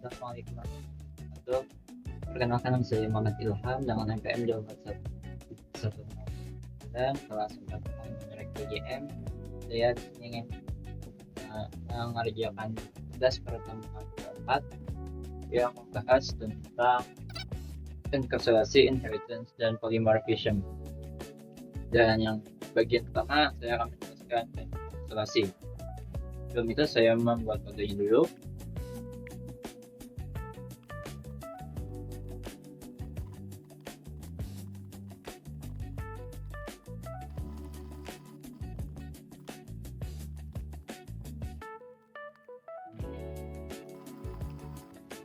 Assalamualaikum warahmatullahi wabarakatuh. Perkenalkan nama saya Muhammad Ilham dengan NPM 241 kelas 4 merek PGM. Saya di sini ingin mengerjakan tugas pertemuan keempat yang membahas tentang enkapsulasi, inheritance, dan polymorphism. Dan yang bagian pertama saya akan menjelaskan enkapsulasi. Sebelum itu saya membuat kodenya dulu.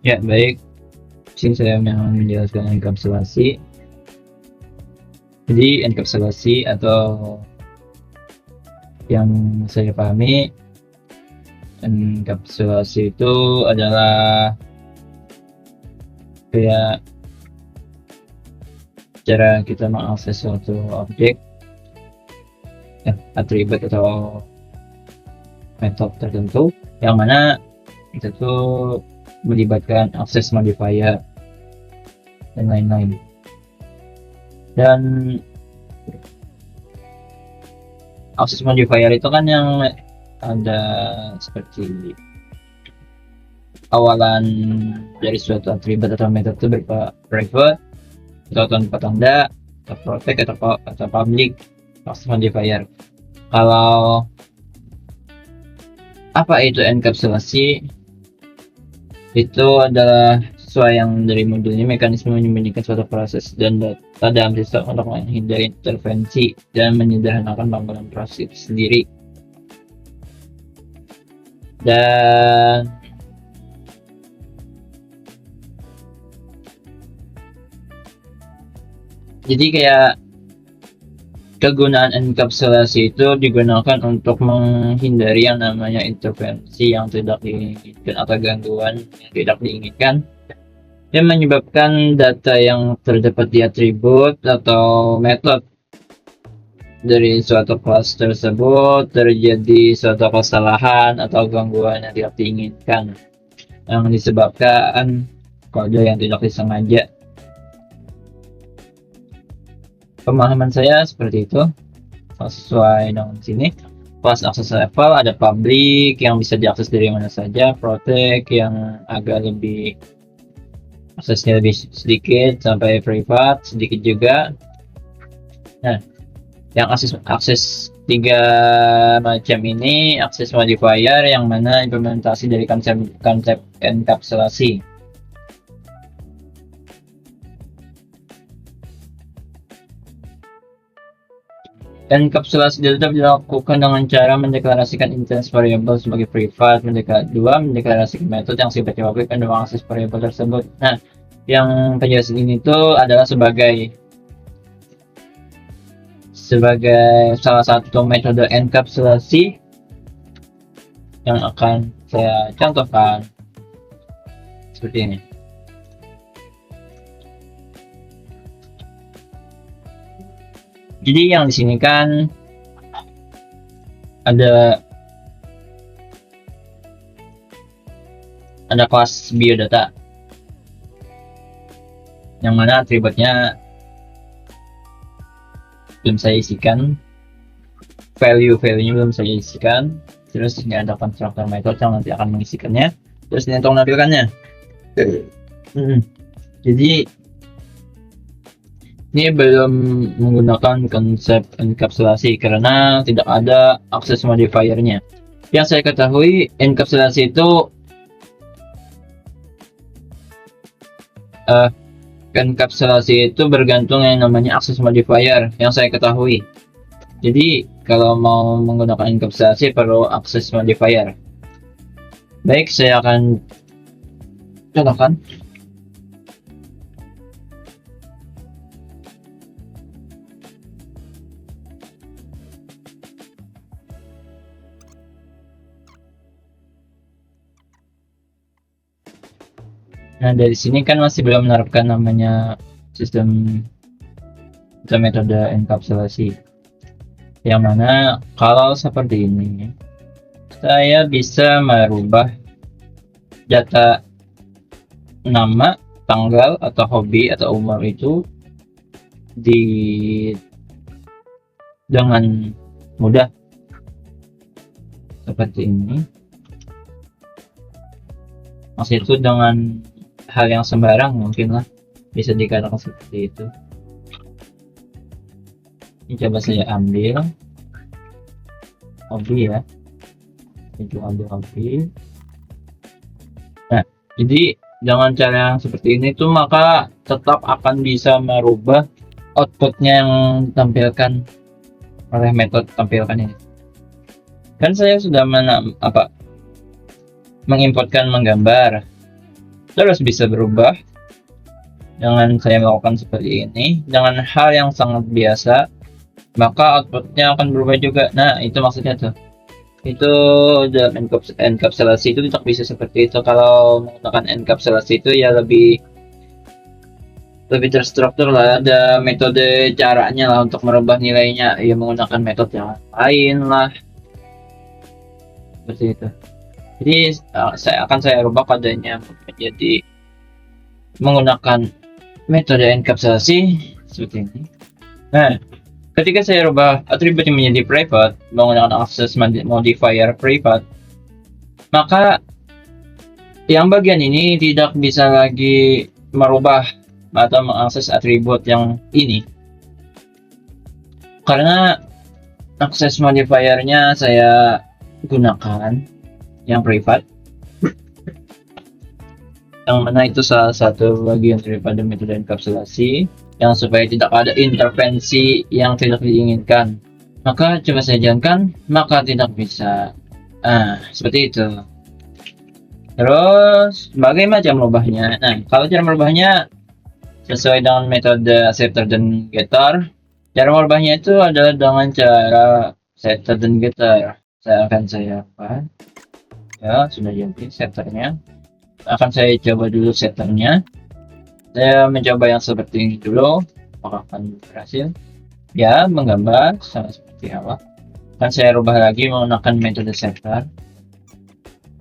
Ya, baik. Sini saya mau menjelaskan enkapsulasi. Jadi enkapsulasi atau yang saya pahami, enkapsulasi itu adalah kayak cara kita mengakses suatu objek, atribut atau metode tertentu yang mana itu tuh melibatkan akses modifier dan lain-lain. Dan akses modifier itu kan yang ada seperti awalan dari suatu atribut atau metode itu berupa private atau tanpa tanda atau protect atau public akses modifier. Kalau apa itu enkapsulasi? Itu adalah sesuai yang dari modulnya, mekanisme menyembunyikan suatu proses dan data dalam sistem untuk menghindari intervensi dan menyederhanakan bangunan proses itu sendiri. Dan jadi kayak kegunaan enkapsulasi itu digunakan untuk menghindari yang namanya intervensi yang tidak diinginkan atau gangguan yang tidak diinginkan yang menyebabkan data yang terdapat di atribut atau metode dari suatu kelas tersebut terjadi suatu kesalahan atau gangguan yang tidak diinginkan yang disebabkan kode yang tidak disengaja. Pemahaman saya seperti itu sesuai dengan sini. Pas akses level ada public yang bisa diakses dari mana saja, protect yang agak lebih aksesnya lebih sedikit sampai private sedikit juga. Nah, yang akses tiga macam ini akses modifier yang mana implementasi dari konsep enkapsulasi. Enkapsulasi dapat dilakukan dengan cara mendeklarasikan instance variable sebagai private, mendeklarasikan metode yang sifatnya public dan mengakses variable tersebut. Nah, yang penjelasan ini tuh adalah sebagai salah satu metode enkapsulasi yang akan saya contohkan seperti ini. Jadi yang di sini kan ada kelas biodata yang mana atributnya belum saya isikan, value-nya belum saya isikan. Terus ini ada constructor method yang nanti akan mengisikannya. Terus ini untuk menampilkannya. Jadi ini belum menggunakan konsep enkapsulasi karena tidak ada akses modifiernya. Yang saya ketahui enkapsulasi itu bergantung yang namanya akses modifier yang saya ketahui. Jadi kalau mau menggunakan enkapsulasi perlu akses modifier. Baik, saya akan contohkan. Nah, dari sini kan masih belum menerapkan namanya sistem atau metode enkapsulasi. Yang mana kalau seperti ini, saya bisa merubah data nama, tanggal, atau hobi atau umur itu di dengan mudah seperti ini. Maksud itu dengan hal yang sembarang mungkin lah bisa dikatakan seperti itu. Ini coba saya ambil hobi ya. Itu ambil hobi. Nah, jadi dengan cara yang seperti ini tuh maka tetap akan bisa merubah outputnya yang ditampilkan oleh metode tampilkan ini. Kan saya sudah mengimportkan menggambar, terus bisa berubah dengan saya melakukan seperti ini dengan hal yang sangat biasa, maka outputnya akan berubah juga. Nah, itu maksudnya tuh. Itu dalam enkapsulasi itu tidak bisa seperti itu. Kalau menggunakan enkapsulasi itu ya lebih terstruktur lah, ada metode caranya lah untuk merubah nilainya, ya menggunakan metode yang lain lah seperti itu. Jadi saya rubah kodenya menjadi menggunakan metode enkapsulasi seperti ini. Nah, ketika saya rubah atribut menjadi private menggunakan access modifier private, maka yang bagian ini tidak bisa lagi merubah atau mengakses atribut yang ini, karena access modifiernya saya gunakan yang private, yang mana itu salah satu bagian daripada metode enkapsulasi yang supaya tidak ada intervensi yang tidak diinginkan. Maka coba saya jalankan, maka tidak bisa. Seperti itu. Terus bagaimana cara merubahnya? Nah, kalau cara merubahnya sesuai dengan metode setter dan getter. Cara merubahnya itu adalah dengan cara setter dan getter. Saya ya, sudah jadi setternya. Akan saya coba dulu setternya. Saya mencoba yang seperti ini dulu, apakah akan berhasil? Ya, menggambar sama seperti awal. Akan saya rubah lagi menggunakan metode setter,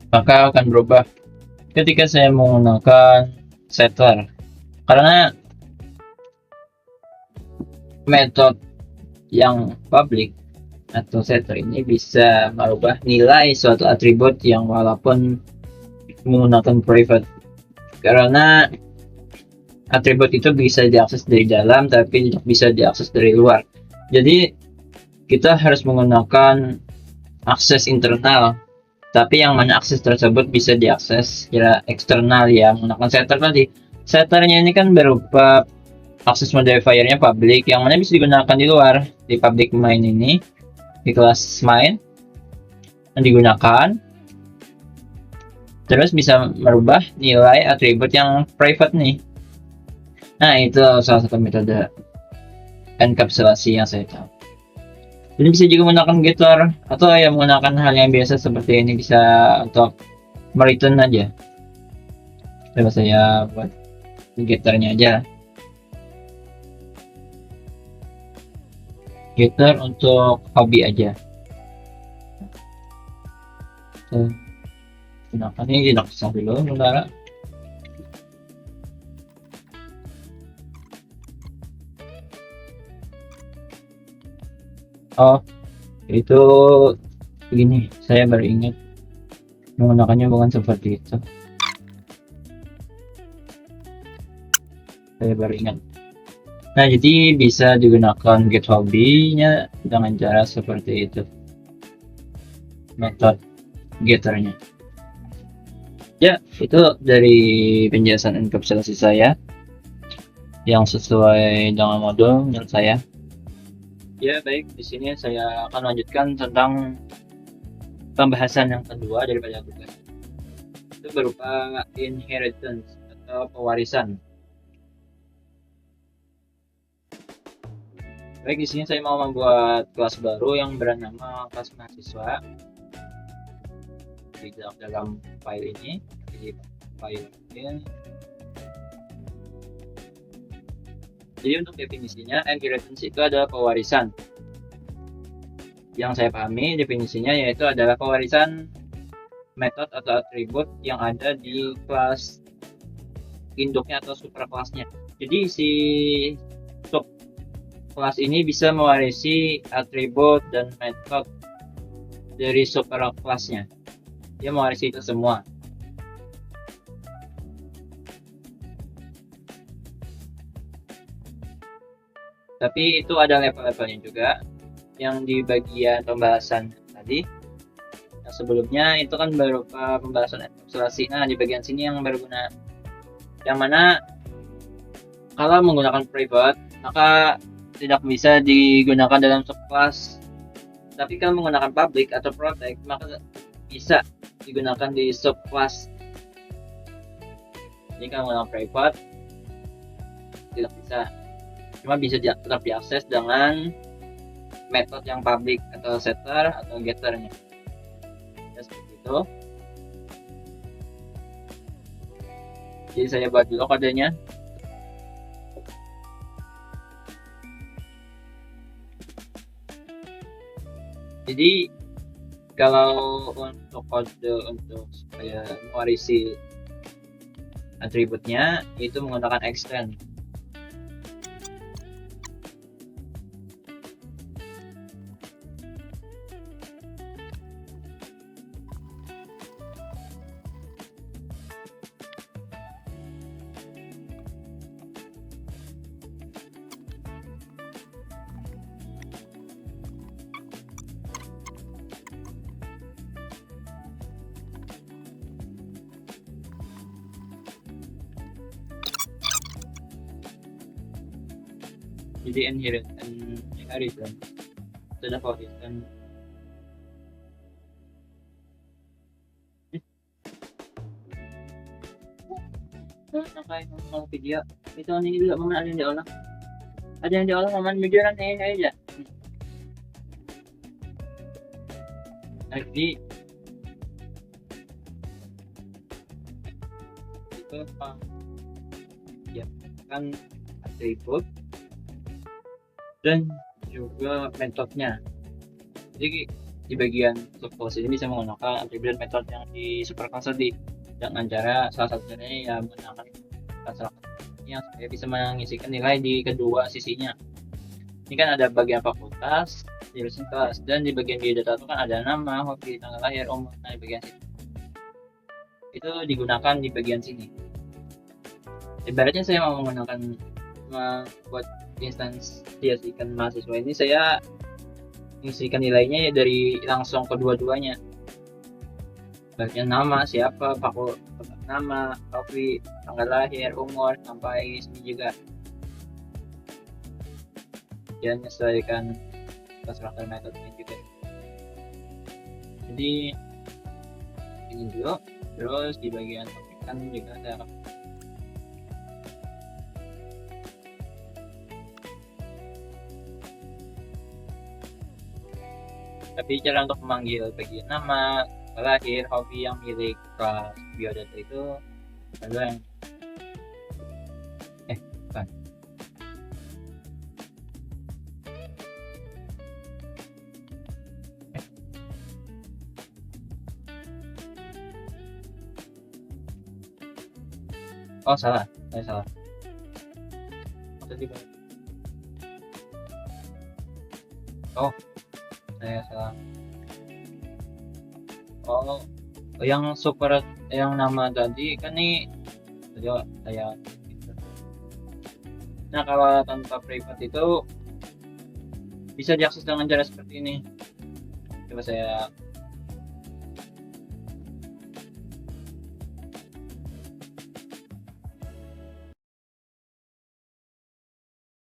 maka akan berubah ketika saya menggunakan setter, karena metode yang public atau setter ini bisa merubah nilai suatu atribut yang walaupun menggunakan private, karena atribut itu bisa diakses dari dalam tapi tidak bisa diakses dari luar. Jadi kita harus menggunakan akses internal, tapi yang mana akses tersebut bisa diakses secara eksternal ya menggunakan setter tadi. Setternya ini kan berupa akses modifiernya public yang mana bisa digunakan di luar, di public main ini, di kelas main yang digunakan, terus bisa merubah nilai atribut yang private nih. Nah, itu salah satu metode enkapsulasi yang saya tahu. Jadi bisa juga menggunakan getter atau ya menggunakan hal yang biasa seperti ini, bisa untuk mereturn aja. Coba saya buat getternya aja. Getter untuk hobi aja. Gunakan ini tidak usah dulu sementara. Oh, itu begini, saya baru ingat menggunakannya bukan seperti itu. Saya baru ingat. Nah, jadi bisa digunakan get hobinya dengan cara seperti itu. Metode getternya. Ya, itu dari penjelasan enkapsulasi saya yang sesuai dengan modul menurut saya. Ya, baik, di sini saya akan lanjutkan tentang pembahasan yang kedua daripada tugas. Itu berupa inheritance atau pewarisan. Baik, di sini saya mau membuat kelas baru yang bernama kelas mahasiswa. Di dalam file ini, di file ini. Jadi untuk definisinya, inheritance itu adalah pewarisan. Yang saya pahami definisinya yaitu adalah pewarisan metode atau atribut yang ada di kelas induknya atau superclass-nya. Jadi si subclass ini bisa mewarisi atribut dan metode dari superclass-nya. Dia mewarisi itu semua. Tapi itu ada level-levelnya juga. Yang di bagian pembahasan tadi, yang sebelumnya itu kan berupa pembahasan enkapsulasi. Nah, di bagian sini yang berguna, yang mana kalau menggunakan private maka tidak bisa digunakan dalam subclass. Tapi kalau menggunakan public atau protect maka bisa digunakan di subclass. Jadi kalau menggunakan private tidak bisa, cuma bisa tetap diakses dengan metode yang public atau setter atau getternya. Ya, seperti itu. Jadi saya buat dulu kodenya. Jadi kalau untuk kode untuk supaya mewarisi atributnya itu menggunakan extend. Jadi inheritance sudah konsisten. Kayak ngomong video itu ini juga momen ada yang diolah momen video ini aja. Jadi itu ya kan atribut dan juga metodenya. Jadi di bagian subclass ini bisa menggunakan atribut dan metode yang di superclass tadi dengan cara salah satunya ya menggunakan salah yang supaya bisa mengisikan nilai di kedua sisinya. Ini kan ada bagian fakultas, jurusan kelas, dan di bagian biodata itu kan ada nama, hobi, tanggal lahir, umur. Nah, di bagian sini itu digunakan di bagian sini. Ibaratnya saya mau menggunakan buat instansi ikan mahasiswa ini, saya mengisikan nilainya ya dari langsung kedua-duanya. Bagian nama siapa, fakultas nama, hobi, tanggal lahir, umur, sampai sini juga. Dan menyesuaikan constructor metode juga. Jadi ini dulu, terus di bagian kan juga ada tapi cara untuk memanggil bagian nama, lahir, hobi yang milik kelas biodata itu ada yang bukan. Oh salah, saya salah. Tadi saya salah. Yang super yang nama tadi kan nih saya gitu. Nah kalau tanpa private itu bisa diakses dengan cara seperti ini. Coba saya